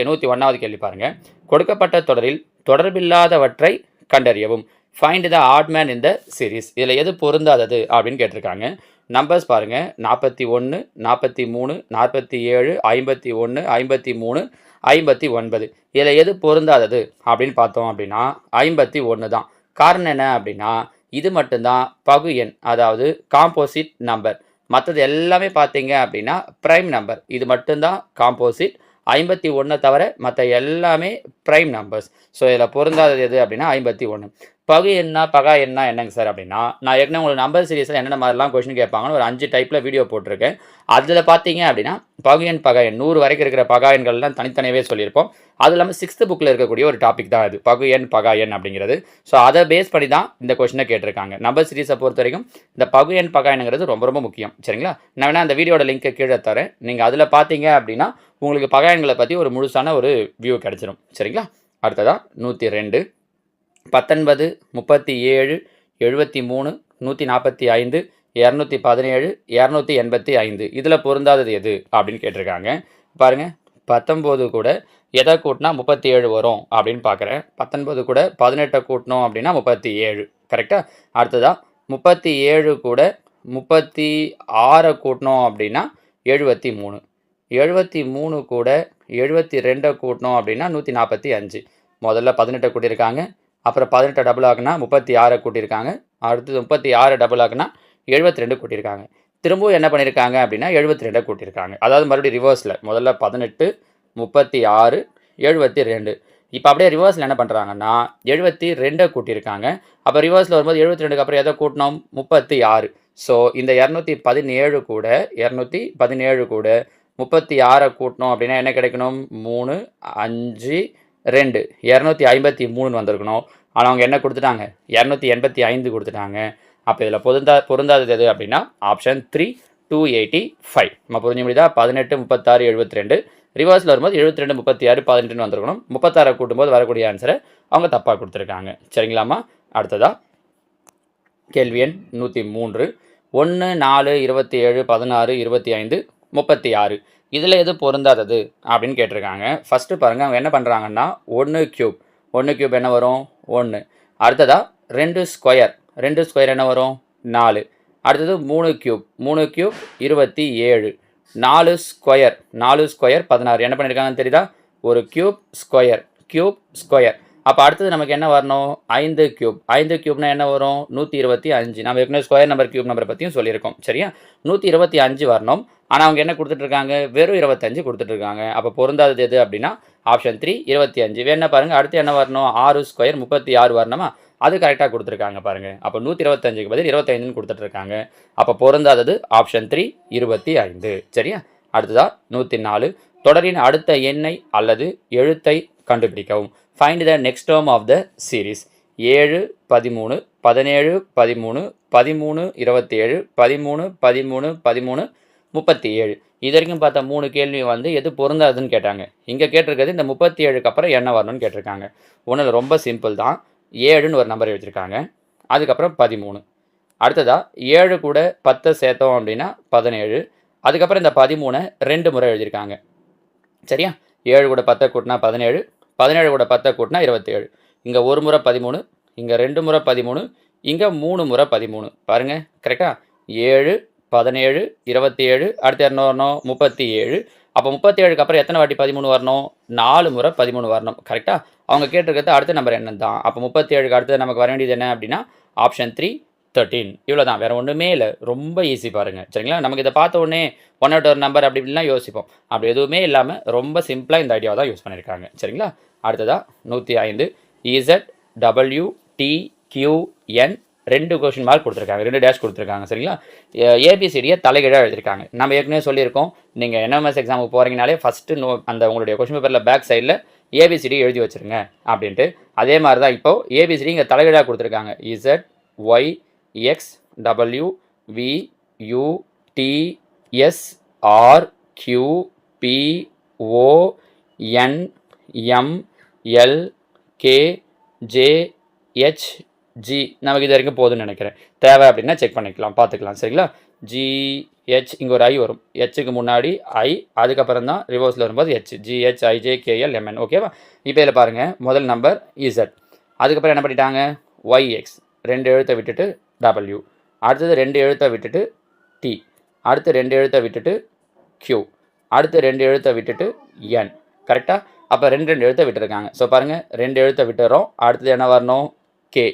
101வது கேள்வி பாருங்க. கொடுக்கப்பட்ட தொடரில் தொடர்பில்லாதவற்றை கண்டறியவும். Find the odd man in the series. இதில் எது பொருந்தாதது அப்படின்னு கேட்டிருக்காங்க. நம்பர்ஸ் பாருங்க. 41, 43, 47, 51, 53, 59. இதில் எது பொருந்தாதது அப்படின்னு பார்த்தோம் அப்படின்னா 51 தான். காரணம் என்ன அப்படின்னா இது மட்டும்தான் பகு எண், அதாவது காம்போசிட் நம்பர். மற்றது எல்லாமே பார்த்தீங்க அப்படின்னா ப்ரைம் நம்பர். இது மட்டும்தான் காம்போசிட். 51 தவிர மற்ற எல்லாமே ப்ரைம் நம்பர்ஸ். ஸோ இதில் பொருந்தாதது எது அப்படின்னா 51. பகு எண்ணா பகா எண்ணா என்னங்க சார் அப்படின்னா, நான் ஏற்கனவே உங்களுக்கு நம்பர் சீரிஸில் என்னென்ன மாதிரிலாம் கொஸ்டின் கேட்பாங்கன்னு ஒரு 5 டைப்பில் வீடியோ போட்டிருக்கேன். அதில் பார்த்தீங்க அப்படின்னா பகு எண் பகா எண் 100 வரைக்கும் இருக்கிற பகா எண்கள்லாம் தனித்தனியாகவே சொல்லியிருப்போம். அது இல்லாமல் 6th புக்கில் இருக்கக்கூடிய ஒரு டாபிக் தான் இது, பகு எண் பகா எண் அப்படிங்கிறது. ஸோ அதை பேஸ் பண்ணி தான் இந்த கொஸ்டினை கேட்டிருக்காங்க. நம்பர் சீரிஸை பொறுத்த வரைக்கும் இந்த பகு எண் பகா எண்ணுங்கிறது ரொம்ப ரொம்ப முக்கியம். சரிங்களா? நான் வேணால் அந்த வீடியோட லிங்க்கை கீழே தரேன். நீங்கள் அதில் பார்த்தீங்க அப்படின்னா உங்களுக்கு பகா எண்களை பற்றி ஒரு முழுசான ஒரு வியூ கிடச்சிரும். சரிங்களா? அடுத்ததாக 102, 19, 37, 73, 145, 217, 285. இதில் பொருந்தாதது எது அப்படின்னு கேட்டிருக்காங்க. பாருங்கள், 19 கூட எதை கூட்டினா 37 வரும் அப்படின்னு பார்க்குறேன். 19 கூட 18 கூட்டணும் அப்படின்னா 37. கரெக்டாக? அடுத்ததாக 37 கூட 36 கூட்டணும் அப்படின்னா 73. 73 கூட 72 கூட்டணும் அப்படின்னா 145. முதல்ல 18 கூட்டியிருக்காங்க, அப்புறம் 18 டபுள் ஆகுனா 36 கூட்டியிருக்காங்க, அடுத்தது 36 டபுள் ஆகுனா 72 கூட்டியிருக்காங்க. திரும்பவும் என்ன பண்ணியிருக்காங்க அப்படின்னா 72 கூட்டியிருக்காங்க. அதாவது மறுபடியும் ரிவர்ஸில் முதல்ல 18, 36, 72. இப்போ அப்படியே ரிவர்ஸில் என்ன பண்ணுறாங்கன்னா 72 கூட்டியிருக்காங்க. அப்போ ரிவர்ஸில் வரும்போது 72க்கு அப்புறம் எதை கூட்டணும்? 36. ஸோ இந்த 217 கூட 36 கூட்டணும் அப்படின்னா என்ன கிடைக்கணும்? 3, 5, 2, 253 வந்திருக்கணும். ஆனால் அவங்க என்ன கொடுத்துட்டாங்க? 285 கொடுத்துட்டாங்க. அப்போ இதில் பொருந்தாதது எது அப்படின்னா ஆப்ஷன் 3, 285. நம்ம புரிஞ்சு முடியுதா? 18, 36, 72. ரிவர்ஸில் வரும்போது 72, 36, 18 வந்திருக்கணும். 36 கூட்டும்போது வரக்கூடிய ஆன்சரை அவங்க தப்பாக கொடுத்துருக்காங்க. சரிங்களாம்மா? அடுத்ததா கேள்வி எண் 103. 1, 4, 27, 16, 25, 36. இதில் எது பொருந்தாதது அப்படின்னு கேட்டிருக்காங்க. ஃபஸ்ட்டு பாருங்கள், அவங்க என்ன பண்ணுறாங்கன்னா 1 கியூப். 1 கியூப் என்ன வரும்? 1. அடுத்ததாக 2 ஸ்கொயர். 2 ஸ்கொயர் என்ன வரும்? 4. அடுத்தது 3 கியூப். 3 கியூப் 27. 4 ஸ்கொயர். 4 ஸ்கொயர் 16. என்ன பண்ணியிருக்காங்கன்னு தெரியுதா? ஒரு கியூப் ஸ்கொயர், கியூப் ஸ்கொயர். அப்போ அடுத்தது நமக்கு என்ன வரணும்? 5 கியூப். 5 கியூப்னா என்ன வரும்? 125. நம்ம ஏற்கனவே ஸ்கொயர் நம்பர் கியூப் நம்பரை பற்றியும் சொல்லியிருக்கோம். சரியா? 125 வரணும். ஆனால் அவங்க என்ன கொடுத்துட்ருக்காங்க? வெறும் 25 கொடுத்துட்ருக்காங்க. அப்போ பொருந்தாதது எது அப்படின்னா ஆப்ஷன் 3, 25. வேணா பாருங்கள், அடுத்து என்ன வரணும்? 6 ஸ்கொயர் 36 வரணுமா? அது கரெக்டாக கொடுத்துருக்காங்க பாருங்கள். அப்போ 125க்கு பதில் 25ன்னு கொடுத்துட்ருக்காங்க. அப்போ பொருந்தாதது ஆப்ஷன் 3, 25. சரியா? அடுத்ததாக 104. தொடரின் அடுத்த எண்ணை அல்லது எழுத்தை கண்டுபிடிக்கவும். Find the next term of the series. 7, 13, 17, 13, 13, 27, 13, 13, 13, 37. இது வரைக்கும் பார்த்தா 3 கேள்வி வந்து எது பொருந்தாதுன்னு கேட்டாங்க. இங்கே கேட்டிருக்கிறது இந்த 37க்கு அப்புறம் என்ன வரணும்னு கேட்டிருக்காங்க. ஒன்றில் ரொம்ப சிம்பிள் தான். 7ன்னு ஒரு நம்பர் எழுதியிருக்காங்க, அதுக்கப்புறம் 13. அடுத்ததாக 7 கூட 10 சேர்த்தோம் அப்படின்னா 17. அதுக்கப்புறம் இந்த 13 2 முறை எழுதியிருக்காங்க. சரியா? 7 கூட 10 கூட்டினா 17, 17 கூட 10 கூட்டினா 27. இங்கே ஒரு முறை 13, இங்கே 2 முறை 13, இங்கே 3 முறை 13. பாருங்கள், கரெக்டாக? 7, 17, 27, அடுத்து என்ன வரணும்? 37. அப்போ 37க்கு அப்புறம் எத்தனை வாட்டி 13 வரணும்? 4 முறை 13 வரணும். கரெக்டாக? அவங்க கேட்டிருக்கிறது அடுத்த நம்பர் என்ன தான். அப்போ 37க்கு அடுத்தது நமக்கு வர வேண்டியது என்ன அப்படின்னா ஆப்ஷன் 3, 13. இவ்வளோ தான், வேறு ஒன்றுமே இல்லை. ரொம்ப ஈஸி பாருங்கள். சரிங்களா? நமக்கு இதை பார்த்த உடனே ஒன் அவுட் ஒரு நம்பர் அப்படி இப்படிலாம் யோசிப்போம். அப்படி எதுவுமே இல்லாமல் ரொம்ப சிம்பிளாக இந்த ஐடியாவை தான் யூஸ் பண்ணியிருக்காங்க. சரிங்களா? அடுத்ததாக 105. EZWTQN 2 கொஷின் மார்க் கொடுத்துருக்காங்க, 2 டேஷ் கொடுத்துருக்காங்க. சரிங்களா? ஏபிசிடியை தலைகீழாக எழுதியிருக்காங்க. நம்ம ஏற்கனவே சொல்லியிருக்கோம், நீங்கள் என்எம்எஸ் எக்ஸாமுக்கு போகிறீங்கனாலே ஃபஸ்ட்டு அந்த உங்களுடைய கொஷின் பேப்பரில் பேக் சைடில் ஏபிசிடி எழுதி வச்சுருங்க அப்படின்ட்டு. அதே மாதிரி தான் இப்போது ஏபிசிடி இங்கே தலைகீழாக கொடுத்துருக்காங்க. EZWTSRQPONMLKJHG. நமக்கு இது வரைக்கும் போதுன்னு நினைக்கிறேன். தேவை அப்படின்னா செக் பண்ணிக்கலாம், பார்த்துக்கலாம். சரிங்களா? ஜிஹெச் இங்கே ஒரு ஐ வரும், ஹெச்சுக்கு முன்னாடி ஐ, அதுக்கப்புறம் தான் ரிவர்ஸில் வரும்போது ஹெச், ஜிஹெச்ஐஜேகேஎல் எம்என். ஓகேவா? இப்போ இதில் பாருங்கள், முதல் நம்பர் இசட், அதுக்கப்புறம் என்ன பண்ணிட்டாங்க ஒய்எக்ஸ், 2 எழுத்தை விட்டுட்டு டபிள்யூ, அடுத்தது 2 எழுத்தை விட்டுட்டு டி, அடுத்து 2 எழுத்தை விட்டுட்டு கியூ, அடுத்து 2 எழுத்தை விட்டுட்டு என். கரெக்டாக? அப்போ 2 எழுத்தை விட்டுருக்காங்க. ஸோ பாருங்கள், 2 எழுத்தை விட்டுறோம், அடுத்தது என்ன வரணும் கே.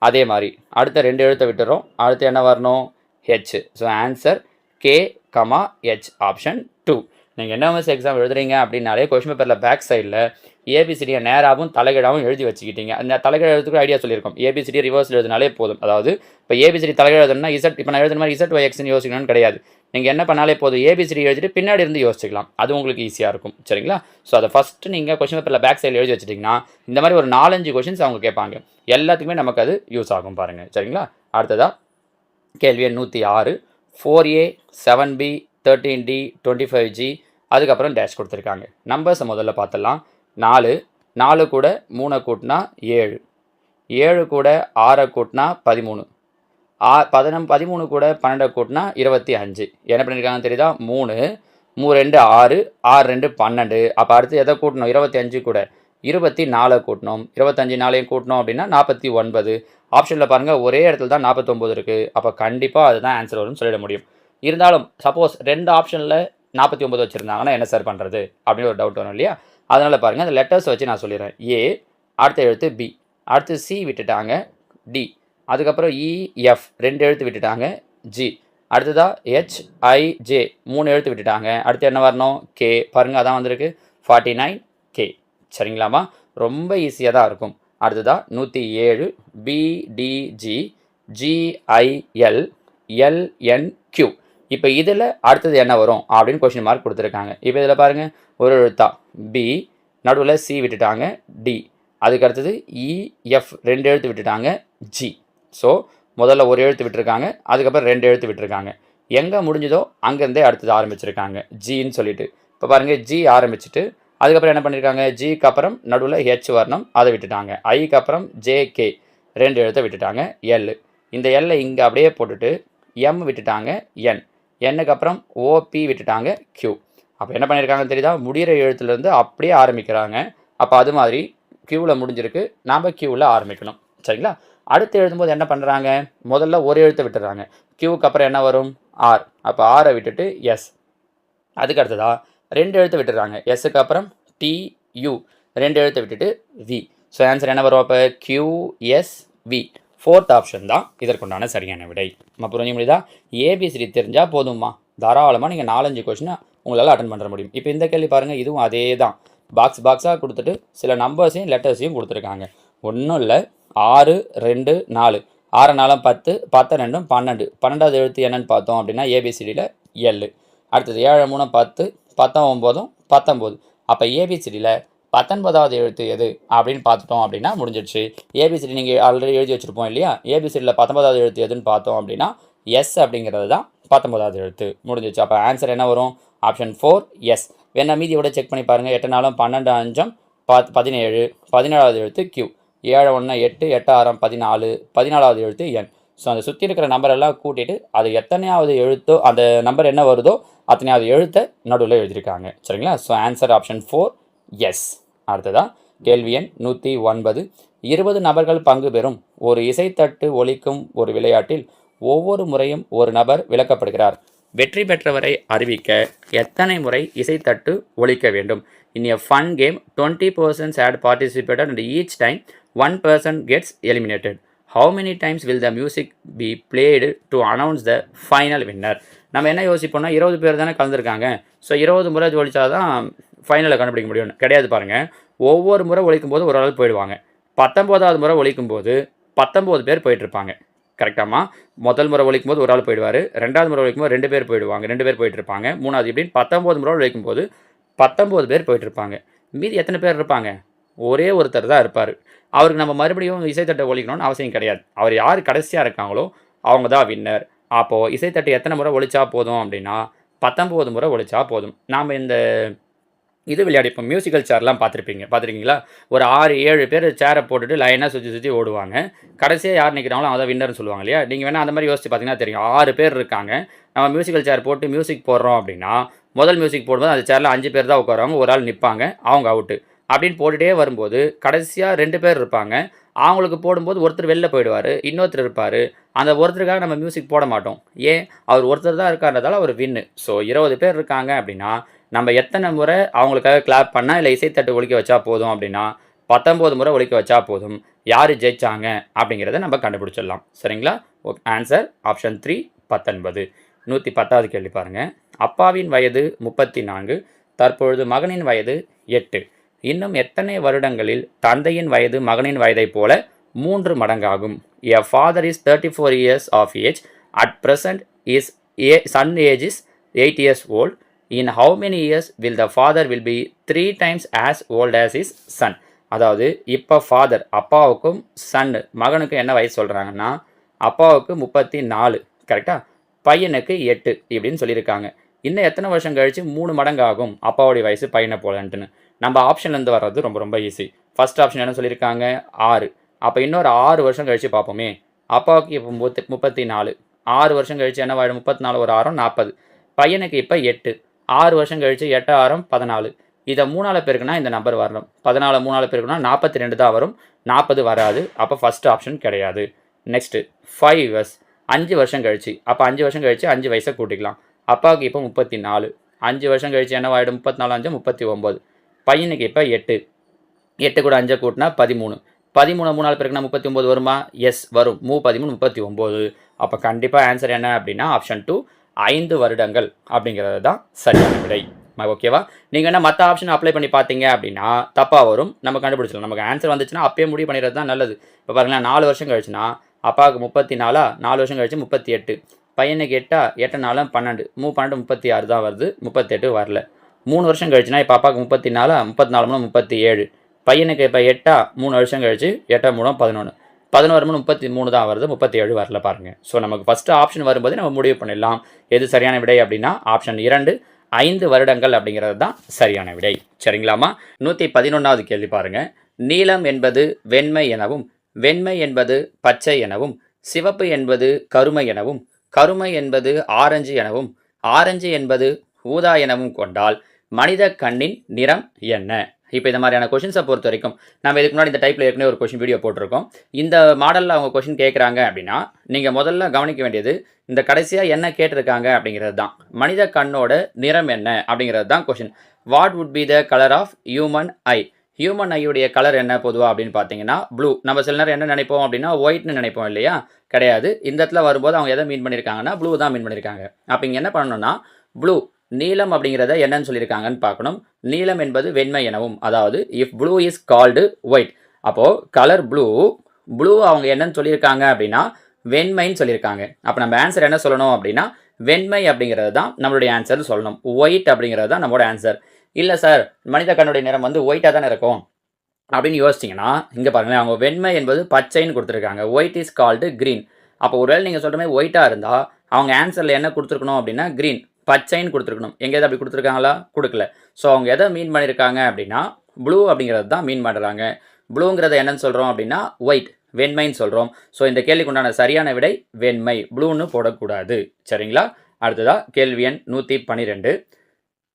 அதே மாதிரி அடுத்த 2 எழுத்தை விட்டுறோம், அடுத்து என்ன வரணும் H. So answer K comma H, option 2. நீங்கள் என்எம்எஸ் எக்ஸாம் எழுதுறீங்க அப்படின்னாலே கொஸ்டின் பேப்பரில் பேக் சைடில் ஏபிசிடியை நேராகவும் தலைகீழாகவும் எழுதி வச்சுக்கிட்டீங்க. அந்த தலைகீழ எழுதுக்கு ஐடியா சொல்லியிருக்கோம். ஏபிசிடி ரிவர்ஸில் எழுதினாலே போதும். அதாவது இப்போ ஏபிசிடி தலைகீழ எழுதுனா இசட், இப்போ நான் எழுதுன மாதிரி இசட் ஒய் எக்ஸ்னு யோசிக்கணும்னு கிடையாது. நீங்கள் என்ன பண்ணாலே போதும், ஏபிசிடி எழுதிட்டு பின்னாடி இருந்து யோசிச்சிக்கலாம். அது உங்களுக்கு ஈஸியாக இருக்கும். சரிங்களா? ஸோ அதை ஃபஸ்ட்டு நீங்கள் கொஸ்டின் பேப்பரில் பேக் சைடில் எழுதி வச்சிட்டிங்கன்னா இந்த மாதிரி ஒரு 4-5 கொஷின்ஸ் அவங்க கேட்பாங்க. எல்லாத்துக்குமே நமக்கு அது யூஸ் ஆகும் பாருங்கள். சரிங்களா? அடுத்ததாக கேள்வி எண் 106, 4A 7B 13D 25G, அதுக்கப்புறம் டேஷ் கொடுத்துருக்காங்க. நம்பர்ஸை முதல்ல பார்த்துடலாம். 4 கூட 3 கூட்டினா 7, 7 கூட 6 கூட்டினா 13, 13 கூட 12 கூட்டினா 25. என்ன பண்ணியிருக்காங்கன்னு தெரியுதா? 3 2 6, 6 2 12. அப்போ அடுத்து எதை கூட்டணும்? 25 கூட 24 கூட்டணும். 25 4 கூட்டணும் அப்படின்னா 49. ஆப்ஷனில் பாருங்கள், ஒரே இடத்துல தான் 49 இருக்குது. அப்போ கண்டிப்பாக அதுதான் ஆன்சர் வரும்னு சொல்லிட முடியும். இருந்தாலும் சப்போஸ் 2 ஆப்ஷனில் 49 வச்சுருந்தாங்கன்னா என்ன சார் பண்ணுறது அப்படின்னு ஒரு டவுட் வரும் இல்லையா? அதனால் பாருங்கள், அந்த லெட்டர்ஸ் வச்சு நான் சொல்லிடுறேன். ஏ, அடுத்த எழுத்து பி, அடுத்து சி விட்டுட்டாங்க, டி, அதுக்கப்புறம் இஎஃப் 2 எழுத்து விட்டுட்டாங்க, ஜி, அடுத்ததாக ஹெச்ஐஜே 3 எழுத்து விட்டுட்டாங்க. அடுத்து என்ன வரணும்? கே. பாருங்கள், அதான் வந்திருக்கு 49K. சரிங்களாமா? ரொம்ப ஈஸியாக தான் இருக்கும். அடுத்ததாக 107, பிடிஜி ஜிஐஎல் எல்என்கியூ. இப்போ இதில் அடுத்தது என்ன வரும் அப்படின்னு கொஸ்டின் மார்க் கொடுத்துருக்காங்க. இப்போ இதில் பாருங்கள், ஒரு எழுத்தா பி, நடுவில் சி விட்டுட்டாங்க, டி, அதுக்கு அடுத்தது இஎஃப் 2 எழுத்து விட்டுட்டாங்க, ஜி. ஸோ முதல்ல ஒரு எழுத்து விட்டுருக்காங்க, அதுக்கப்புறம் 2 எழுத்து விட்டுருக்காங்க. எங்கே முடிஞ்சதோ அங்கேருந்தே அடுத்தது ஆரம்பிச்சிருக்காங்க, ஜின்னு சொல்லிட்டு. இப்போ பாருங்கள், ஜி ஆரம்பிச்சுட்டு அதுக்கப்புறம் என்ன பண்ணியிருக்காங்க, ஜிக்கு அப்புறம் நடுவில் ஹெச் வரணும், அதை விட்டுட்டாங்க. ஐக்கு அப்புறம் ஜேகே 2 எழுத்தை விட்டுட்டாங்க, எல். இந்த எல்லை இங்கே அப்படியே போட்டுட்டு எம் விட்டுட்டாங்க, என், என்னுக்கு அப்புறம் ஓபி விட்டுட்டாங்க, கியூ. அப்போ என்ன பண்ணியிருக்காங்கன்னு தெரியுதா? முடிகிற எழுத்துலேருந்து அப்படியே ஆரம்பிக்கிறாங்க. அப்போ அது மாதிரி கியூவில் முடிஞ்சிருக்கு, நாம் கியூவில் ஆரம்பிக்கணும். சரிங்களா? அடுத்து எழுதும்போது என்ன பண்ணுறாங்க, முதல்ல ஒரு எழுத்தை விட்டுறாங்க, கியூவுக்கு அப்புறம் என்ன வரும் ஆர். அப்போ ஆரை விட்டுட்டு எஸ், அதுக்கு அடுத்ததா 2 எழுத்தை விட்டுறாங்க, எஸ்ஸுக்கு அப்புறம் டியூ 2 எழுத்தை விட்டுட்டு வி. ஸோ ஆன்சர் என்ன வரும்? அப்போ கியூஎஸ்வி. 4th ஆப்ஷன் தான் இதற்குண்டான சரியான விடை. நம்ம புரிஞ்சு முடியுதா? ஏபிசிடி தெரிஞ்சால் போதும்மா, தாராளமாக நீங்கள் 4-5 கொஸ்டினை உங்களால் அட்டன் பண்ணுற முடியும். இப்போ இந்த கேள்வி பாருங்கள், இதுவும் அதே தான். பாக்ஸாக கொடுத்துட்டு சில நம்பர்ஸையும் லெட்டர்ஸையும் கொடுத்துருக்காங்க. ஒன்றும் இல்லை, 6 2 4, 6 4 10, 10 2 12. 12வது எழுத்து என்னன்னு பார்த்தோம் அப்படின்னா ஏபிசிடியில் எல். அடுத்தது 7 3 10, 19 19. அப்போ ஏபிசிடியில் 19வது எழுத்து எது அப்படின்னு பார்த்துட்டோம் அப்படின்னா முடிஞ்சிடுச்சு. ஏபிசிடி நீங்கள் ஆல்ரெடி எழுதி வச்சுருப்போம் இல்லையா? ஏபிசிடியில் 19வது எழுத்து எதுன்னு பார்த்தோம் அப்படின்னா எஸ் அப்படிங்கிறது தான் 19வது எழுத்து. முடிஞ்சிச்சு. அப்போ ஆன்சர் என்ன வரும்? Option 4 S. வேணா மீதியோட செக் பண்ணி பாருங்கள். 8 4 12 5 17, 17வது எழுத்து கியூ, 7 1 8, 8 6 14, 14வது எழுத்து என். ஸோ அந்த சுற்றி இருக்கிற நம்பரெல்லாம் கூட்டிட்டு அது எத்தனையாவது எழுத்தோ அந்த நம்பர் என்ன வருதோ அத்தனையாவது எழுத்தை நடுவில் எழுதியிருக்காங்க. சரிங்களா? So answer option 4 S. அடுத்ததா கேள்வி எண் 109. 20 நபர்கள் பங்கு பெறும் ஒரு இசைத்தட்டு ஒலிக்கும் ஒரு விளையாட்டில் ஒவ்வொரு முறையும் ஒரு நபர் விளக்கப்படுகிறார். வெற்றி பெற்றவரை அறிவிக்க எத்தனை முறை இசைத்தட்டு ஒலிக்க வேண்டும்? In a fun game, 20 persons had participated and each time one person gets eliminated. How many times will the music be played to announce the final winner? நம்ம என்ன யோசிப்போம்னா 20 பேர் தானே கலந்துருக்காங்க, ஸோ 20 முறை ஒழிச்சாதான் ஃபைனலை கண்டுபிடிக்க முடியும். கிடையாது பாருங்கள், ஒவ்வொரு முறை ஒழிக்கும் போது ஒரு ஆள் போயிடுவாங்க. 19வது முறை ஒழிக்கும் போது 19 பேர் போயிட்டுருப்பாங்க. கரெக்டாமா? முதல் முறை ஒழிக்கும் போது ஒரு ஆள் போயிடுவார், 2வது முறை ஒழிக்கும் போது 2 பேர் போயிடுவாங்க, 2 பேர் போயிட்டுருப்பாங்க, 3வது இப்படின்னு 19 முறை ஒழிக்கும் போது 19 பேர் போயிட்டுருப்பாங்க. மீதி எத்தனை பேர் இருப்பாங்க? ஒரே ஒருத்தர் தான் இருப்பார். அவருக்கு நம்ம மறுபடியும் இசைத்தட்டை ஒழிக்கணும்னு அவசியம் கிடையாது. அவர் யார் கடைசியாக இருக்காங்களோ அவங்க தான் வின்னர். அப்போது இசைத்தட்டு எத்தனை முறை ஒழிச்சா போதும் அப்படின்னா 19 முறை ஒழிச்சா போதும். நாம் இந்த இது விளையாடிப்போம். மியூசிக்கல் சேர்லாம் பார்த்துருக்கீங்களா? ஒரு 6, 7 பேர் சேரை போட்டுட்டு லைனாக சுற்றி சுற்றி ஓடுவாங்க. கடைசியாக யார் நிற்கிறாங்களோ அவங்க தான் வின்னர்னு சொல்லுவாங்க இல்லையா? நீங்கள் வேணால் அந்த மாதிரி யோசிச்சு பார்த்தீங்கன்னா தெரியும். 6 பேர் இருக்காங்க. நம்ம மியூசிக்கல் சேர் போட்டு மியூசிக் போடுறோம் அப்படின்னா, முதல் மியூசிக் போடும்போது அந்த சேரில் 5 பேர் தான் உட்காருவாங்க. ஒரு ஆள் நிற்பாங்க. அவங்க அவுட்டு. அப்படின்னு போட்டுகிட்டே வரும்போது கடைசியாக 2 பேர் இருப்பாங்க. அவங்களுக்கு போடும்போது ஒருத்தர் வெளில போயிடுவார். இன்னொருத்தர் இருப்பார். அந்த ஒருத்தருக்காக நம்ம மியூசிக் போட மாட்டோம். ஏன்? அவர் ஒருத்தர் தான் இருக்கான்றதால அவர் வின்னு. ஸோ 20 பேர் இருக்காங்க அப்படின்னா, நம்ம எத்தனை முறை அவங்களுக்காக கிளாப் பண்ணால் இல்லை இசைத்தட்டு ஒலிக்க வச்சா போதும் அப்படின்னா 19 முறை ஒலிக்க வச்சா போதும். யார் ஜெயிச்சாங்க அப்படிங்கிறத நம்ம கண்டுபிடிச்சிடலாம். சரிங்களா? ஓகே. Answer option 3 19. 110வது கேள்வி பாருங்கள். அப்பாவின் வயது 34. தற்பொழுது மகனின் வயது 8. இன்னும் எத்தனை வருடங்களில் தந்தையின் வயது மகனின் வயதைப் போல 3 மடங்காகும்? A father is 34 years of age. At present his son age is 8 years old. In how many years will the father will be 3 times as old as his son? அதாவது இப்போ ஃபாதர் அப்பாவுக்கும் சன் மகனுக்கும் என்ன வயசு சொல்கிறாங்கன்னா, அப்பாவுக்கு 34 கரெக்டாக, பையனுக்கு 8 இப்படின்னு சொல்லியிருக்காங்க. இன்னும் எத்தனை வருஷம் கழித்து 3 மடங்கு ஆகும் அப்பாவுடைய வயசு பையனை போலன்ட்டுன்னு. நம்ம ஆப்ஷன்லேருந்து வர்றது ரொம்ப ரொம்ப ஈஸி. ஃபர்ஸ்ட் ஆப்ஷன் என்ன சொல்லியிருக்காங்க? 6. அப்போ இன்னொரு 6 வருஷம் கழித்து பார்ப்போமே. அப்பாவுக்கு இப்போ 34. 6 வருஷம் கழித்து என்ன ஆகிடும்? 34 ஒரு 6 40. பையனுக்கு இப்போ 8. 6 வருஷம் கழித்து 8 6 14. இதை 3ஆல் பெருக்குனா இந்த நம்பர் வரணும். 14 3ஆல் பெருக்குனா 42 தான் வரும். 40 வராது. அப்போ ஃபஸ்ட் ஆப்ஷன் கிடையாது. Next 5 years. 5 வருஷம் கழிச்சு. அப்போ 5 வருஷம் கழித்து 5 வயசை கூட்டிக்கலாம். அப்பாவுக்கு இப்போ 34. 5 வருஷம் கழித்து என்ன ஆகிடும்? 34 5 39. பையனுக்கு இப்போ 8. 8 கூட 5 கூட்டினா 13. 13 3ஆல் பெருக்குனா 39 வருமா? எஸ் வரும். 13 39. அப்போ கண்டிப்பாக ஆன்சர் என்ன அப்படின்னா ஆப்ஷன் 2 5 வருடங்கள் அப்படிங்கிறது தான் சரியான விடை. ஓகேவா? நீங்கள் என்ன மற்ற ஆப்ஷன் அப்ளை பண்ணி பார்த்தீங்க அப்படின்னா தப்பாக வரும். நம்ம கண்டுபிடிச்சிடலாம். நமக்கு ஆன்சர் வந்துச்சுன்னா அப்பயே முடிவு பண்ணிடுறது தான் நல்லது. இப்போ பாருங்களேன், 4 வருஷம் கழிச்சுன்னா அப்பாவுக்கு 34, 4 வருஷம் கழிச்சு 38. பையனுக்கு 8 8 4 12. 12 36 தான் வருது. 38 வரல. 3 வருஷம் கழிச்சுன்னா இப்போ அப்பாவுக்கு 34 34 37. பையனுக்கு இப்போ 8 3 வருஷம் கழிச்சு 8 3 11. 11 33 தான் வருது. 37 வரல பாருங்கள். ஸோ நமக்கு ஃபஸ்ட்டு ஆப்ஷன் வரும்போது நம்ம முடிவு பண்ணிடலாம் எது சரியான விடை அப்படின்னா ஆப்ஷன் 2 5 வருடங்கள் அப்படிங்கிறது தான் சரியான விடை. சரிங்களாமா? 111வது கேள்வி பாருங்கள். நீலம் என்பது வெண்மை எனவும், வெண்மை என்பது பச்சை எனவும், சிவப்பு என்பது கருமை எனவும், கருமை என்பது ஆரஞ்சு எனவும், ஆரஞ்சு என்பது ஊதா எனவும் கொண்டால் மனித கண்ணின் நிறம் என்ன? இப்போ இந்த மாதிரியான கொஷின்ஸை பொறுத்த வரைக்கும் நம்ம இதுக்கு முன்னாடி இந்த டைப்பில் ஏற்கனவே ஒரு கொஷின் வீடியோ போட்டிருக்கோம். இந்த மாடலில் அவங்க கொஷின் கேட்குறாங்க அப்படின்னா நீங்கள் முதல்ல கவனிக்க வேண்டியது இந்த கடைசியாக என்ன கேட்டிருக்காங்க அப்படிங்கிறது தான். மனித கண்ணோட நிறம் என்ன அப்படிங்கிறது தான் question. What would be the colour of human eye? Human ஐயுடைய கலர் என்ன பொதுவாக அப்படின்னு பார்த்தீங்கன்னா ப்ளூ. நம்ம சில நேரம் என்ன நினைப்போம் அப்படின்னா ஒயிட்னு நினைப்போம் இல்லையா? கிடையாது. இந்த இடத்துல வரும்போது அவங்க எதை மீன் பண்ணியிருக்காங்கன்னா ப்ளூ தான் மீன் பண்ணியிருக்காங்க. அப்போ இங்கே என்ன பண்ணணும்னா ப்ளூ நீலம் அப்படிங்கிறத என்னன்னு சொல்லியிருக்காங்கன்னு பார்க்கணும். நீலம் என்பது வெண்மை எனவும், அதாவது if blue is called white, அப்போது கலர் ப்ளூ, ப்ளூ அவங்க என்னன்னு சொல்லியிருக்காங்க அப்படின்னா வெண்மைன்னு சொல்லியிருக்காங்க. அப்போ நம்ம ஆன்சர் என்ன சொல்லணும் அப்படின்னா வெண்மை அப்படிங்கிறது தான் நம்மளுடைய ஆன்சர்னு சொல்லணும். ஒயிட் அப்படிங்கிறது தான் நம்மளோட ஆன்சர். இல்லை சார் மனித கண்ணுடைய நிறம் வந்து ஒயிட்டாக தானே இருக்கும் அப்படின்னு யோசிச்சிங்கன்னா இங்கே பாருங்களேன், அவங்க வெண்மை என்பது பச்சைன்னு கொடுத்துருக்காங்க. White is called green. அப்போ ஒருவேளை நீங்கள் சொல்கிற மாதிரி ஒயிட்டாக இருந்தால் அவங்க ஆன்சரில் என்ன கொடுத்துருக்கணும் அப்படின்னா க்ரீன், பச்சைன்னு கொடுத்துருக்கணும். எங்கேயாவது அப்படி கொடுத்துருக்காங்களா? கொடுக்கல. ஸோ அவங்க எதை மீன் பண்ணியிருக்காங்க அப்படின்னா ப்ளூ அப்படிங்கிறது தான் மீன் பண்ணுறாங்க. ப்ளூங்கிறத என்னன்னு சொல்கிறோம் அப்படின்னா ஒயிட், வெண்மைன்னு சொல்கிறோம். ஸோ இந்த கேள்விக்கு உண்டான சரியான விடை வெண்மை, ப்ளூன்னு போடக்கூடாது. சரிங்களா? அடுத்ததா கேள்வி எண் 112.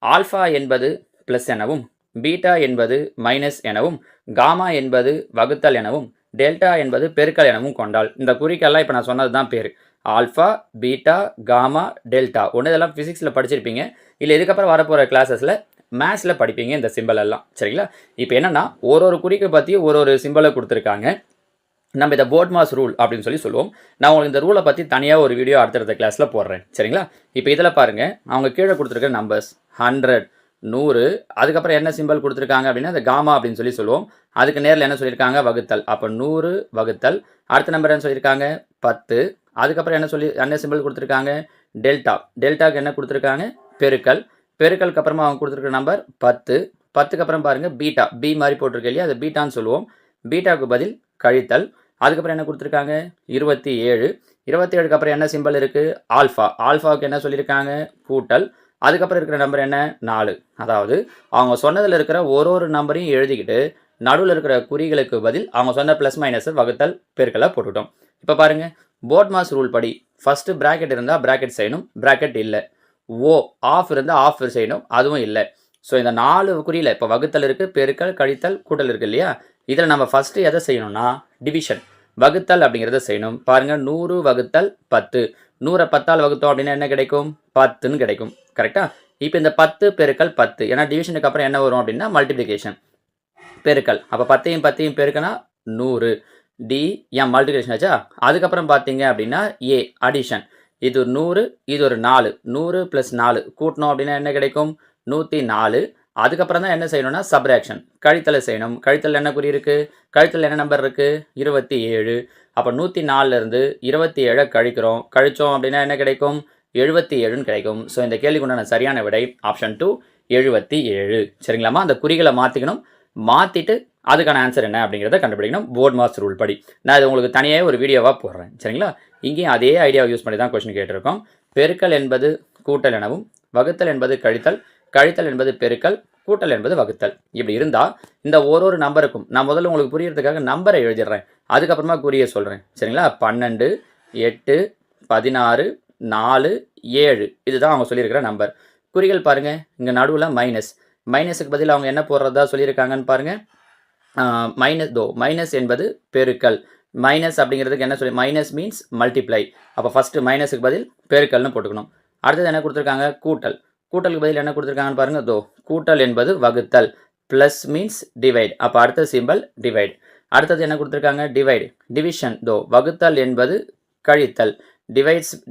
ஆல்ஃபா என்பது ப்ளஸ் எனவும், பீட்டா என்பது மைனஸ் எனவும், காமா என்பது வகுத்தல் எனவும், டெல்டா என்பது பெருக்கல் எனவும் கொண்டால் இந்த குறிக்கெல்லாம் இப்போ நான் சொன்னது தான் பேர். Alpha, beta, gamma, delta. ஒன்று இதெல்லாம் ஃபிசிக்ஸில் படிச்சிருப்பீங்க. இல்லை இதுக்கப்புறம் வரப்போகிற கிளாஸஸில் மேத்ஸில் படிப்பீங்க இந்த சிம்பிள் எல்லாம். சரிங்களா? இப்போ என்னென்னா ஒரு குறிக்கை பற்றி ஒரு சிம்பிளை கொடுத்துருக்காங்க. நம்ம இதை போர்ட் மாஸ் ரூல் அப்படின்னு சொல்லுவோம். நான் உங்களுக்கு இந்த ரூலை பற்றி தனியாக ஒரு வீடியோ அடுத்தடுத்த கிளாஸில் போடுறேன். சரிங்களா? இப்போ இதில் பாருங்கள், அவங்க கீழே கொடுத்துருக்க நம்பர்ஸ் 100, 100, அதுக்கப்புறம் என்ன சிம்பிள் கொடுத்துருக்காங்க அப்படின்னா அந்த காமா அப்படின்னு சொல்லுவோம். அதுக்கு நேரில் என்ன சொல்லியிருக்காங்க? வகுத்தல். அப்போ 100 வகுத்தல். அடுத்த நம்பர் என்ன சொல்லியிருக்காங்க? 10. அதுக்கப்புறம் என்ன சிம்பிள் கொடுத்துருக்காங்க? டெல்டா. டெல்டாவுக்கு என்ன கொடுத்துருக்காங்க? பெருக்கல். பெருக்கலுக்கு அப்புறமா அவங்க கொடுத்துருக்க நம்பர் 10. 10க்கு அப்புறம் பாருங்கள் பீட்டா, பி மாதிரி போட்டிருக்க இல்லையா, அதை பீட்டான்னு சொல்லுவோம். பீட்டாவுக்கு பதில் கழித்தல். அதுக்கப்புறம் என்ன கொடுத்துருக்காங்க? 27. 27க்கு அப்புறம் என்ன சிம்பிள் இருக்குது? ஆல்ஃபா. ஆல்ஃபாவுக்கு என்ன சொல்லியிருக்காங்க? கூட்டல். அதுக்கப்புறம் இருக்கிற நம்பர் என்ன 4. அதாவது அவங்க சொன்னதில் இருக்கிற ஒரு நம்பரையும் எழுதிக்கிட்டு நடுவில் இருக்கிற குறிகளுக்கு பதில் அவங்க சொன்ன ப்ளஸ் மைனஸ் வகுத்தல் பெருக்கலை போட்டுட்டோம். இப்போ பாருங்கள், போட்மாஸ் ரூல் படி ஃபஸ்ட்டு ப்ராக்கெட் இருந்தால் ப்ராக்கெட் செய்யணும், ப்ராக்கெட் இல்லை. ஆஃப் இருந்தால் ஆஃப் செய்யணும், அதுவும் இல்லை. ஸோ இந்த 4 குறியில் இப்போ வகுத்தல் இருக்குது, பெருக்கல், கழித்தல், கூட்டல் இருக்குது இல்லையா? இதில் நம்ம ஃபஸ்ட்டு எதை செய்யணும்னா டிவிஷன், வகுத்தல் அப்படிங்கிறத செய்யணும். பாருங்கள், 100 வகுத்தல் 10, 100 10ஆல் வகுத்தோம் அப்படின்னா என்ன கிடைக்கும்? 10ன்னு கிடைக்கும். கரெக்டாக? இப்போ இந்த 10 பெருக்கல் 10, ஏன்னா டிவிஷனுக்கு அப்புறம் என்ன வரும் அப்படின்னா மல்டிப்ளிகேஷன், பெருக்கல். அப்போ 10ஐயும் பெருக்கினா 100. எம் மல்டிப்ளிகேஷன் ஆச்சா? அதுக்கப்புறம் பார்த்தீங்க அப்படின்னா அடிஷன். இது 100, இது ஒரு 4, 100 + 4 கூட்டணும் அப்படின்னா என்ன கிடைக்கும்? 104. அதுக்கப்புறம் தான் என்ன செய்யணும்னா சப்ராக்ஷன், கழித்தலை செய்யணும். கழித்தல் என்ன குறி இருக்குது? கழித்தல் என்ன நம்பர் இருக்குது? 27. அப்போ 104லேருந்து 27 கழிக்கிறோம். கழித்தோம் அப்படின்னா என்ன கிடைக்கும்? 77ன்னு கிடைக்கும். ஸோ இந்த கேள்விக்கு உண்டான சரியான விடை ஆப்ஷன் 2, 77. சரிங்களாம்மா? அந்த குறிகளை மாற்றிக்கணும். மாற்றிட்டு அதுக்கான ஆன்சர் என்ன அப்படிங்கிறத கண்டுபிடிக்கணும் போட்மாஸ் ரூல் படி. நான் இது உங்களுக்கு தனியாக ஒரு வீடியோவாக போடுறேன். சரிங்களா? இங்கேயும் அதே ஐடியாவை யூஸ் பண்ணி தான் கொஸ்டின் கேட்டிருக்கோம். பெருக்கல் என்பது கூட்டல் எனவும், வகுத்தல் என்பது கழித்தல், கழித்தல் என்பது பெருக்கல், கூட்டல் என்பது வகுத்தல். இப்படி இருந்தால் இந்த ஒரு நம்பருக்கும் நான் முதல்ல உங்களுக்கு புரியறதுக்காக நம்பரை எழுதிடுறேன், அதுக்கப்புறமா குறிய சொல்கிறேன். சரிங்களா? 12, 8, 16, 4, 7 இதுதான் அவங்க சொல்லியிருக்கிற நம்பர். குறிகள் பாருங்கள், இங்கே நடுவில் மைனஸுக்கு பதில் அவங்க என்ன போடுறதா சொல்லியிருக்காங்கன்னு பாருங்கள். மைனஸ் என்பது பெருக்கல். மைனஸ் அப்படிங்கிறதுக்கு என்ன சொல்லி, மைனஸ் மீன்ஸ் மல்டிப்ளை. அப்போ ஃபஸ்ட்டு மைனஸுக்கு பதில் பெருக்கல்னு போட்டுக்கணும். அடுத்தது என்ன கொடுத்துருக்காங்க? கூட்டல். கூட்டலுக்கு பதில் என்ன கொடுத்துருக்காங்கன்னு பாருங்கள். கூட்டல் என்பது வகுத்தல். Plus means divide. அப்போ அடுத்த சிம்பிள் டிவைட். அடுத்தது என்ன கொடுத்துருக்காங்க? டிவிஷன். வகுத்தல் என்பது கழித்தல்.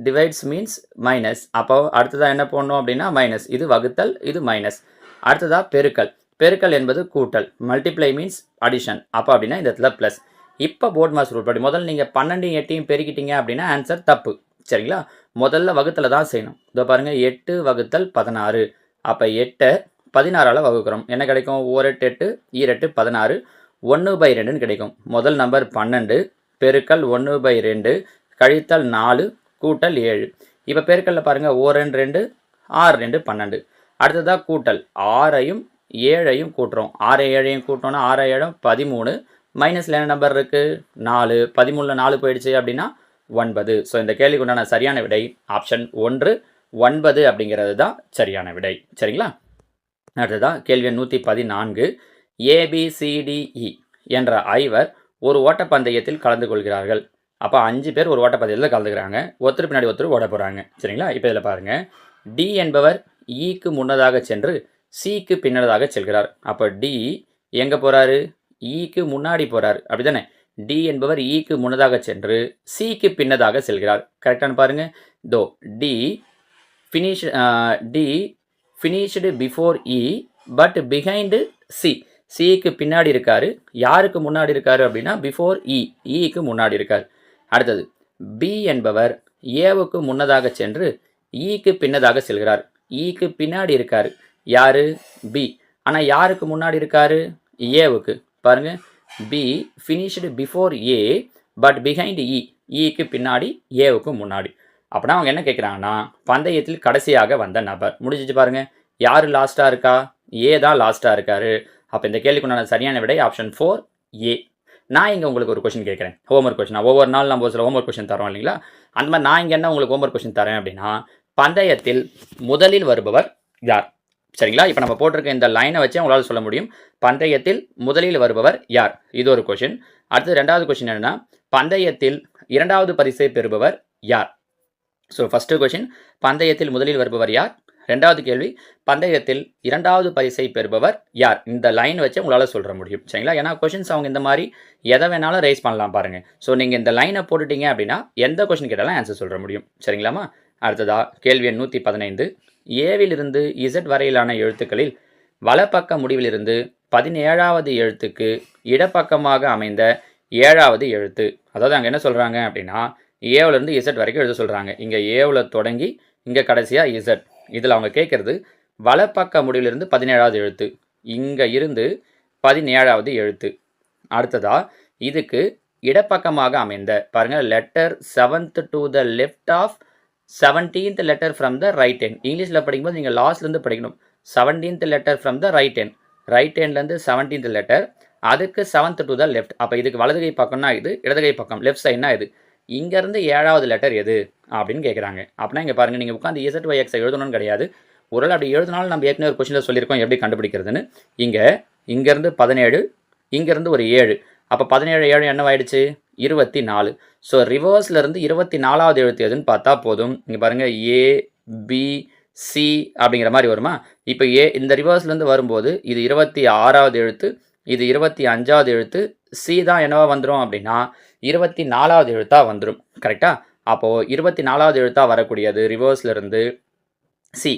Divides means minus. அப்போ அடுத்ததாக என்ன போடணும் அப்படின்னா மைனஸ். இது வகுத்தல், இது மைனஸ். அடுத்ததாக பெருக்கல் என்பது கூட்டல். Multiply means addition. அப்போ அப்படின்னா இந்த இடத்துல ப்ளஸ். இப்போ போட்மாஸ் ரூல் படி முதல்ல நீங்கள் 12, 8 பெருக்கிட்டீங்க அப்படின்னா ஆன்சர் தப்பு. சரிங்களா? முதல்ல வகுத்தலை தான் செய்யணும். பாருங்கள், 8 வகுத்தல் 16. அப்போ 8 16ஆல் வகுக்கிறோம். என்ன கிடைக்கும்? 1 8 8 16, 1/2ன்னு கிடைக்கும். முதல் நம்பர் 12, பெருக்கல் 1/2, கழித்தல் 4, கூட்டல் 7. இப்போ பெருக்கல்ல பாருங்கள், 1 2 6 2 12. அடுத்ததாக கூட்டல், 6ஐயும் 7ஐயும் கூட்டுறோம். 6 7ஐயும் கூட்டினோன்னா 6 7 13. மைனஸில் என்ன நம்பர் இருக்குது? 4. 13ல் 4 போயிடுச்சு அப்படின்னா 9. ஸோ இந்த கேள்விக்கு உண்டான சரியான விடை ஆப்ஷன் 1, 9 அப்படிங்கிறது தான் சரியான விடை. சரிங்களா? அடுத்ததான் கேள்வி 114. ABCDE என்ற ஐவர் ஒரு ஓட்டப்பந்தயத்தில் கலந்து கொள்கிறார்கள். அப்போ 5 பேர் ஒரு ஓட்டப்பந்தயத்தில் கலந்துக்கிறாங்க. ஒருத்தர் பின்னாடி ஒருத்தர் ஓட போகிறாங்க. சரிங்களா? இப்போ இதில் பாருங்கள், டி என்பவர் ஈக்கு முன்னதாக சென்று சிக்கு பின்னதாக செல்கிறார். அப்போ டி எங்கே போகிறாரு? ஈக்கு முன்னாடி போகிறார். அப்படி தானே? டி என்பவர் ஈக்கு முன்னதாக சென்று சிக்கு பின்னதாக செல்கிறார். கரெக்டானு பாருங்கள். D finished before E but behind C. சிக்கு பின்னாடி இருக்காரு. யாருக்கு முன்னாடி இருக்காரு அப்படின்னா பிஃபோர் ஈக்கு முன்னாடி இருக்கார். அடுத்தது, பி என்பவர் ஏவுக்கு முன்னதாக சென்று ஈக்கு பின்னதாக செல்கிறார். ஈக்கு பின்னாடி இருக்காரு. யாரு? பி. ஆனால் யாருக்கு முன்னாடி இருக்காரு? ஏவுக்கு. பாருங்க, B finished before A but behind E பின்னாடி, ஏவுக்கு முன்னாடி. அப்படின்னா அவங்க என்ன கேட்குறாங்கன்னா, பந்தயத்தில் கடைசியாக வந்த நபர். முடிஞ்சிச்சு பாருங்க. யார் லாஸ்ட்டாக இருக்கா? ஏ தான் லாஸ்ட்டாக இருக்காரு. அப்போ இந்த கேள்விக்குண்டான சரியான விடை ஆப்ஷன் 4 ஏ. நான் இங்கே உங்களுக்கு ஒரு கொஸ்டின் கேட்குறேன், ஹோம்ஒர்க் கொஸ்டின். ஒவ்வொரு நாள் நம்ம சில ஹோம்ஒர்க் கொஸ்டின் தரோம் இல்லைங்களா? அந்த மாதிரி நான் இங்கே என்ன உங்களுக்கு ஹோம்ஒர்க் கொஸ்டின் தரேன் அப்படின்னா, பந்தயத்தில் முதலில் வருபவர் யார்? சரிங்களா? இப்போ நம்ம போட்டிருக்க இந்த லைனை வச்சு உங்களால் சொல்ல முடியும், பந்தயத்தில் முதலில் வருபவர் யார். இது ஒரு கொஸ்டின். அடுத்து ரெண்டாவது கொஸ்டின் என்னன்னா, பந்தயத்தில் இரண்டாவது பரிசை பெறுபவர் யார்? ஸோ ஃபஸ்ட்டு கொஸ்டின், பந்தயத்தில் முதலில் வருபவர் யார்? ரெண்டாவது கேள்வி, பந்தயத்தில் இரண்டாவது பரிசை பெறுபவர் யார்? இந்த லைன் வச்சு உங்களால் சொல்ல முடியும். சரிங்களா? ஏன்னா கொஷின்ஸ் அவங்க இந்த மாதிரி எதை வேணாலும் ரைஸ் பண்ணலாம் பாருங்கள். ஸோ நீங்கள் இந்த லைனை போட்டுட்டீங்க அப்படின்னா எந்த கொஷின் கேட்டாலும் ஆன்சர் சொல்ல முடியும். சரிங்களாமா? அடுத்ததா கேள்வி எண் 115. ஏவிலிருந்து இசட் வரையிலான எழுத்துக்களில் வலப்பக்க முடிவிலிருந்து 17வது எழுத்துக்கு இடப்பக்கமாக அமைந்த 7வது எழுத்து. அதாவது அங்கே என்ன சொல்கிறாங்க அப்படின்னா, ஏவிலிருந்து இசட் வரைக்கும் எழுத சொல்கிறாங்க. இங்கே ஏவில் தொடங்கி இங்கே கடைசியாக இசட். இதில் அவங்க கேட்குறது வலப்பக்க முடிவிலிருந்து 17வது எழுத்து, இங்கே இருந்து 17வது எழுத்து. அடுத்ததா இதுக்கு இடப்பக்கமாக அமைந்த, பாருங்கள், letter 7th to the left of 17th letter from the right hand. இங்கிலீஷில் படிக்கும்போது நீங்கள் லாஸ்ட்லேருந்து படிக்கணும். 17th letter from the right hand. Right ஹேண்ட்லேருந்து 17th லெட்டர், அதுக்கு 7th டு த லெஃப்ட். அப்போ இதுக்கு வலது கை பக்கம்னா இது, இடது கை பக்கம் லெஃப்ட் சைட்னா இது. இங்கேருந்து 7வது லெட்டர் எது அப்படின்னு கேட்குறாங்க. அப்படின்னா இங்கே பாருங்கள், நீங்கள் உட்காந்து ZYX எழுதணும்னு கிடையாது. ஒரு அப்படி எழுதினாலும் நம்ம ஏற்கனவே ஒரு கொஸ்டினில் சொல்லியிருக்கோம் எப்படி கண்டுபிடிக்கிறதுன்னு. இங்கேருந்து 17, இங்கேருந்து ஒரு 7. அப்போ 17 7 என்னவாயிடுச்சு? 24. ஸோ ரிவர்ஸ்லேருந்து 24வது எழுத்து எதுன்னு பார்த்தா போதும். இங்கே பாருங்கள், ABC அப்படிங்கிற மாதிரி வருமா? இப்போ இந்த ரிவர்ஸ்லேருந்து வரும்போது இது 26வது எழுத்து, இது 25வது எழுத்து, சி தான் என்னவா வந்துடும் அப்படின்னா 24வது எழுத்தாக வந்துடும். கரெக்டாக? அப்போது 24வது எழுத்தாக வரக்கூடியது ரிவர்ஸ்லேருந்து சி.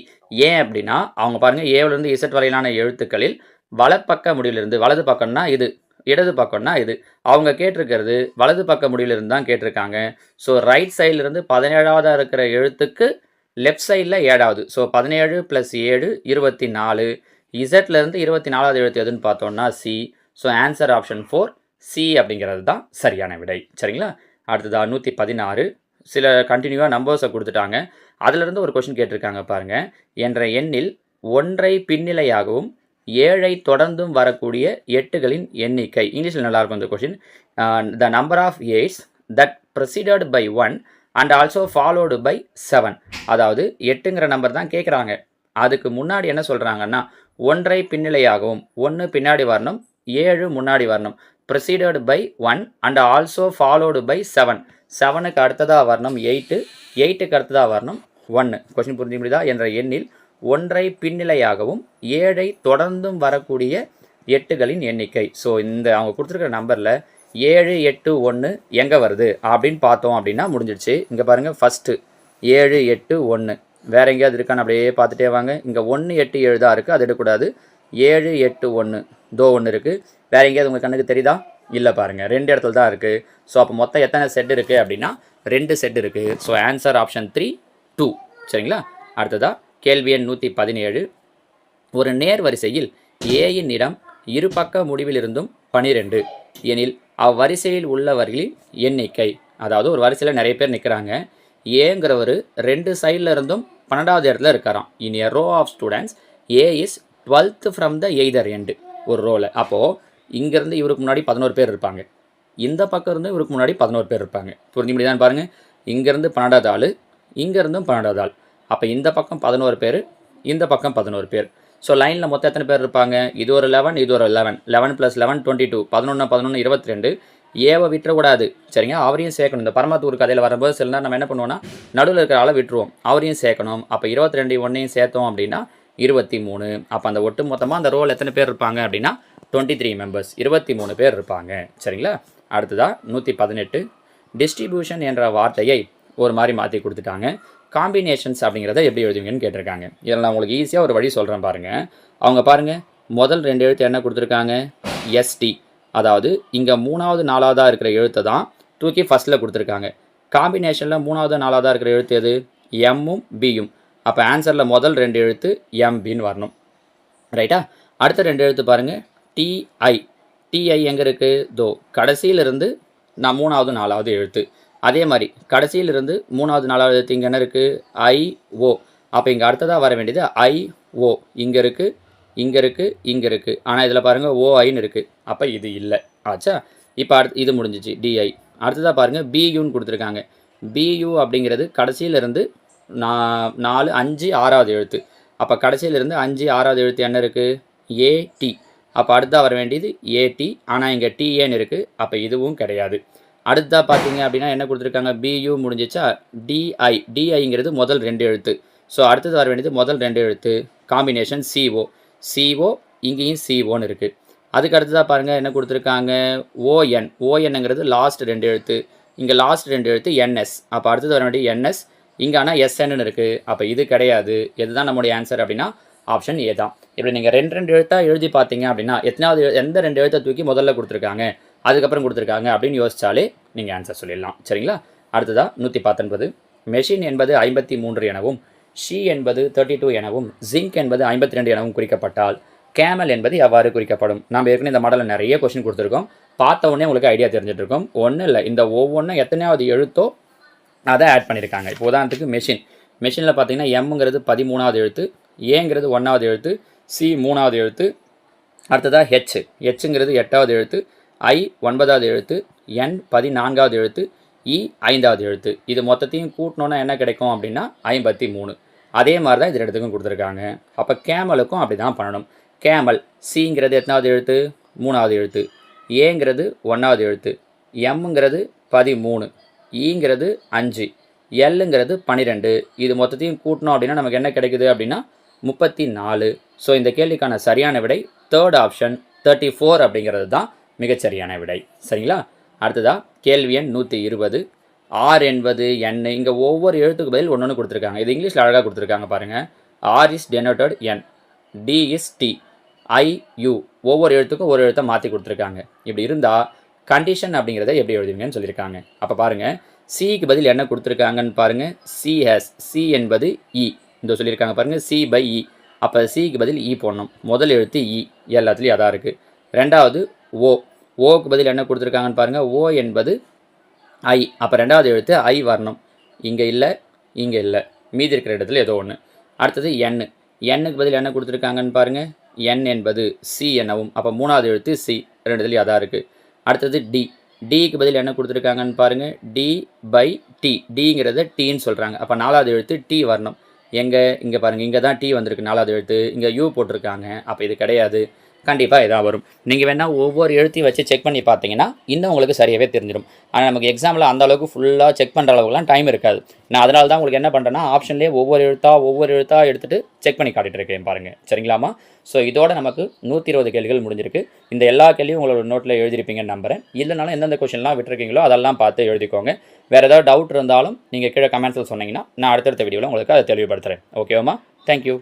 ஏன் அப்படின்னா அவங்க பாருங்கள், ஏவிலேருந்து இசட் வரையிலான எழுத்துக்களில் வலப்பக்க முடிவிலிருந்து, வலது பக்கம்னா இது, இடது பக்கம்னா இது. அவங்க கேட்டிருக்கிறது வலது பக்க முடிவிலிருந்து தான் கேட்டிருக்காங்க. ஸோ ரைட் சைட்லேருந்து 17வது இருக்கிற எழுத்துக்கு லெஃப்ட் சைடில் 7வது. ஸோ 17 + 7 24. இசட்லேருந்து 24வது எழுத்து எதுன்னு பார்த்தோம்னா C. So answer option 4 C அப்படிங்கிறது தான் சரியான விடை. சரிங்களா? அடுத்ததாக 116. சில கண்டினியூவாக நம்பர்ஸை கொடுத்துட்டாங்க. அதிலிருந்து ஒரு கொஸ்டின் கேட்டிருக்காங்க பாருங்கள். என்ற எண்ணில் 1ஐ பின்னிலையாகவும் 7ஐ தொடர்ந்தும் வரக்கூடிய 8களின் எண்ணிக்கை. இங்கிலீஷில் நல்லாயிருக்கும் இந்த question. The number of 8s that preceded by 1 and also followed by 7. அதாவது 8ங்கிற நம்பர் தான் கேட்குறாங்க. அதுக்கு முன்னாடி என்ன சொல்கிறாங்கன்னா 1ஐ பின்னிலையாகவும், 1 பின்னாடி வரணும், 7 முன்னாடி வரணும். Preceded by 1 and also followed by 7. 7க்கு அடுத்ததாக வரணும் 8, 8க்கு அடுத்ததாக வரணும் 1. கொஸ்டின் புரிஞ்சு முடியுதா? என்ற எண்ணில் 1ஐ பின்னிலையாகவும் 7ஐ தொடர்ந்தும் வரக்கூடிய 8களின் எண்ணிக்கை. ஸோ இந்த அவங்க கொடுத்துருக்கிற நம்பரில் 7 8 1 எங்கே வருது அப்படின்னு பார்த்தோம் அப்படின்னா முடிஞ்சிடுச்சு. இங்கே பாருங்கள், ஃபஸ்ட்டு 7 8 1 வேறு எங்கேயாவது இருக்கான்னு அப்படியே பார்த்துட்டே வாங்க. இங்கே 1 8 7 தான் இருக்குது, அது எடுக்கக்கூடாது. 7 8 1 1 இருக்குது. வேறு எங்கேயாவது உங்கள் கண்ணுக்கு தெரியுதா? இல்லை பாருங்கள், 2 இடத்துல தான் இருக்குது. ஸோ அப்போ மொத்தம் எத்தனை செட் இருக்குது அப்படின்னா 2 செட் இருக்குது. So answer option 3 2. சரிங்களா? அடுத்ததாக கேள்வி எண் 117. ஒரு நேர் வரிசையில் ஏயின் இடம் இரு பக்க முடிவிலிருந்தும் 12 எனில் அவ்வரிசையில் உள்ளவர்களின் எண்ணிக்கை. அதாவது ஒரு வரிசையில் நிறைய பேர் நிற்கிறாங்க. ஏங்கிறவர் 2 சைடில் இருந்தும் 12வது இடத்துல இருக்காராம். In a row of students A is 12th from the either end. ஒரு ரோவில். அப்போது இங்கேருந்து இவருக்கு முன்னாடி 11 பேர் இருப்பாங்க, இந்த பக்கம் இருந்து இவருக்கு முன்னாடி 11 பேர் இருப்பாங்க. புரிஞ்சு முடியுதான்னு பாருங்கள். இங்கேருந்து 12வது ஆள், இங்கேருந்தும் 12வது ஆள். அப்போ இந்த பக்கம் 11 பேர், இந்த பக்கம் 11 பேர். ஸோ லைனில் மொத்தம் எத்தனை பேர் இருப்பாங்க? இது ஒரு 11, இது ஒரு 11. 11 + 11 22. 11 11 22. ஏவை விட்டுறக்கூடாது. சரிங்க? அவரையும் சேர்க்கணும். இந்த பரமத்தூர் கதையில் வரும்போது சில நேரம் நம்ம என்ன பண்ணுவோம்னா நடுவில் இருக்கிற ஆளை விட்டுருவோம், அவரையும் சேர்க்கணும். அப்போ 22 1ஐயும் சேர்த்தோம் அப்படின்னா 23. அப்போ அந்த ஒட்டு மொத்தமாக அந்த ரோல் எத்தனை பேர் இருப்பாங்க அப்படின்னா 23 மெம்பர்ஸ், 23 பேர் இருப்பாங்க. சரிங்களா? அடுத்ததாக 118. டிஸ்ட்ரிபியூஷன் என்ற வார்த்தையை ஒரு மாதிரி மாற்றி கொடுத்துட்டாங்க. காம்பினேஷன்ஸ் அப்படிங்கிறத எப்படி எழுதுவீங்கன்னு கேட்டிருக்காங்க. இதில் நான் உங்களுக்கு ஈஸியாக ஒரு வழி சொல்கிறேன் பாருங்கள். அவங்க பாருங்கள், முதல் 2 எழுத்து என்ன கொடுத்துருக்காங்க? எஸ்டி. அதாவது இங்கே 3வது 4வதாக இருக்கிற எழுத்தை தான் தூக்கி ஃபஸ்ட்டில் கொடுத்துருக்காங்க. காம்பினேஷனில் 3வது 4வதாக இருக்கிற எழுத்து எது? எம்மும் பியும். அப்போ ஆன்சரில் முதல் 2 எழுத்து எம்பின்னு வரணும். ரைட்டா? அடுத்த 2 எழுத்து பாருங்கள், டிஐ. டிஐ எங்கே இருக்குது? தோ கடைசியிலிருந்து நான் 3வது 4வது எழுத்து. அதே மாதிரி கடைசியிலிருந்து 3வது 4வது எழுத்து இங்கே என்ன இருக்குது? ஐஓ. அப்போ இங்கே அடுத்ததாக வர வேண்டியது ஐஓ. இங்கே இருக்குது, இங்கே இருக்குது, இங்கே இருக்குது. ஆனால் இதில் பாருங்கள் ஓஐன்னு இருக்குது. அப்போ இது இல்லை. ஆச்சா? இப்போ இது முடிஞ்சிச்சு டிஐ. அடுத்ததாக பாருங்கள் பியூன்னு கொடுத்துருக்காங்க. பியூ அப்படிங்கிறது கடைசியிலிருந்து 4 5 6வது எழுத்து. அப்போ கடைசியிலிருந்து 5 6வது எழுத்து என்ன இருக்குது? ஏடி. அப்போ அடுத்ததாக வர வேண்டியது ஏடி. ஆனால் இங்கே டிஏன்னு இருக்குது. அப்போ இதுவும் கிடையாது. அடுத்ததாக பார்த்தீங்க அப்படின்னா என்ன கொடுத்துருக்காங்க? பியூ முடிஞ்சிச்சா? டிஐ. டிஐங்கிறது முதல் 2 எழுத்து. ஸோ அடுத்தது வர வேண்டியது முதல் 2 எழுத்து. Combination CO. சிஓ இங்கேயும் சிஓன்னு இருக்குது. அதுக்கு அடுத்ததாக பாருங்கள் என்ன கொடுத்துருக்காங்க? ஓஎன். ஓஎன்ங்கிறது லாஸ்ட் 2 எழுத்து. இங்கே லாஸ்ட் 2 எழுத்து என்எஸ். அப்போ அடுத்தது வர வேண்டிய என்எஸ். இங்கே ஆனால் எஸ்என்னு இருக்குது. அப்போ இது கிடையாது. இதுதான் நம்முடைய ஆன்சர் அப்படின்னா ஆப்ஷன் ஏ தான். இப்படி நீங்கள் 2 எழுத்தாக எழுதி பார்த்தீங்க அப்படின்னா எந்த 2 எழுத்தை தூக்கி முதல்ல கொடுத்துருக்காங்க, அதுக்கப்புறம் கொடுத்துருக்காங்க அப்படின்னு யோசிச்சாலே நீங்கள் ஆன்சர் சொல்லிடலாம். சரிங்களா? அடுத்ததாக 119. மெஷின் என்பது 53 எனவும், ஷீ என்பது 32 எனவும், ஜிங்க் என்பது 52 எனவும் குறிக்கப்பட்டால் கேமல் என்பது எவ்வாறு குறிக்கப்படும்? நம்ம ஏற்கனவே இந்த மாடலில் நிறைய கொஸ்டின் கொடுத்துருக்கோம். பார்த்த உடனே உங்களுக்கு ஐடியா தெரிஞ்சிட்ருக்கோம். ஒன்றும் இல்லை, இந்த ஒவ்வொன்றும் எத்தனையாவது எழுத்தோ அதை ஆட் பண்ணியிருக்காங்க. இப்போ உதாரணத்துக்கு மெஷினில் பார்த்தீங்கன்னா எம்ங்கிறது 13வது எழுத்து, ஏங்கிறது 1வது எழுத்து, சி 3வது எழுத்து, அடுத்ததாக ஹெச்ங்கிறது 8வது எழுத்து, ஐ 9வது எழுத்து, என் 14வது எழுத்து, இ 5வது எழுத்து. இது மொத்தத்தையும் கூட்டினோன்னா என்ன கிடைக்கும் அப்படின்னா 53. அதே மாதிரி தான் இது ரெண்டுத்துக்கும் கொடுத்துருக்காங்க. அப்போ கேமலுக்கும் அப்படி தான் பண்ணணும். கேமல் சிங்கிறது எத்தனாவது எழுத்து? 3வது எழுத்து, ஏங்கிறது 1வது எழுத்து, எம்ங்கிறது 13, ஈங்கிறது 5, எல்லுங்கிறது 12. இது மொத்தத்தையும் கூட்டினோம் அப்படின்னா நமக்கு என்ன கிடைக்குது அப்படின்னா 34. ஸோ இந்த கேள்விக்கான சரியான விடை தேர்ட் ஆப்ஷன் 34 அப்படிங்கிறது தான் மிகச்சரியான விடை. சரிங்களா? அடுத்ததாக கேள்வி எண் 120. ஆர் என்பது என். இங்கே ஒவ்வொரு எழுத்துக்கு பதில் ஒன்று கொடுத்துருக்காங்க. இது இங்கிலீஷில் அழகாக கொடுத்துருக்காங்க பாருங்கள். R is denoted N, T is T, I U. ஒவ்வொரு எழுத்துக்கும் ஒரு எழுத்தை மாற்றி கொடுத்துருக்காங்க. இப்படி இருந்தால் கண்டிஷன் அப்படிங்கிறத எப்படி எழுதுவீங்கன்னு சொல்லியிருக்காங்க. அப்போ பாருங்கள், சிக்கு பதில் என்ன கொடுத்துருக்காங்கன்னு பாருங்கள். சி என்பது இ. இந்த சொல்லியிருக்காங்க பாருங்கள், சி பை இ. அப்போ சிக்கு பதில் இ போடணும். முதல் எழுத்து இ, எல்லாத்துலேயும் அதான் இருக்குது. ரெண்டாவது ஓக்கு பதில் என்ன கொடுத்துருக்காங்கன்னு பாருங்கள். ஓ என்பது ஐ. அப்போ ரெண்டாவது எழுத்து ஐ வரணும். இங்கே இல்லை, இங்கே இல்லை, மீதி இருக்கிற இடத்துல ஏதோ ஒன்று. அடுத்தது எண்ணுக்கு பதில் என்ன கொடுத்துருக்காங்கன்னு பாருங்கள். என் என்பது சி எனவும். அப்போ 3வது எழுத்து சி, ரெண்டுத்துலேயும் அதான் இருக்குது. அடுத்தது டிக்கு பதில் என்ன கொடுத்துருக்காங்கன்னு பாருங்கள். D by D. டிங்கிறத டீன்னு சொல்கிறாங்க. அப்போ 4வது எழுத்து டி வரணும். இங்கே பாருங்கள், இங்கே தான் டி வந்திருக்கு 4வது எழுத்து. இங்கே யூ போட்டிருக்காங்க. அப்போ இது கிடையாது. கண்டிப்பாக இதாக வரும். நீங்கள் வேணால் ஒவ்வொரு எழுத்தையும் வச்சு செக் பண்ணி பார்த்தீங்கன்னா இன்னும் உங்களுக்கு சரியாகவே தெரிஞ்சிடும். ஆனால் நமக்கு எக்ஸாமில் அந்த அளவுக்கு ஃபுல்லாக செக் பண்ணுற அளவுக்குலாம் டைம் இருக்காது. நான் அதனால தான் உங்களுக்கு என்ன பண்ணுறேன்னா ஆப்ஷன்லேயே ஒவ்வொரு எழுத்தாக எடுத்துகிட்டு செக் பண்ணி காட்டிகிட்டு இருக்கேன் பாருங்கள். சரிங்களாமா? ஸோ இதோட நமக்கு 120 கேள்விகள் முடிஞ்சிருக்கு. இந்த எல்லா கேள்வியும் உங்களோட நோட்டில் எழுதிருப்பீங்கன்னு நம்புகிறேன். இல்லைனாலும் எந்தெந்த கொஷின்லாம் விட்டுருக்கீங்களோ அதெல்லாம் பார்த்து எழுதிக்கோங்க. வேறு ஏதாவது டவுட் இருந்தாலும் நீங்கள் கீழே கமெண்ட்ஸில் சொன்னீங்கன்னா நான் அடுத்தடுத்த வீடியோவில் உங்களுக்கு அதை தெளிவுபடுத்துகிறேன். ஓகேவாம்மா? தேங்க்யூ.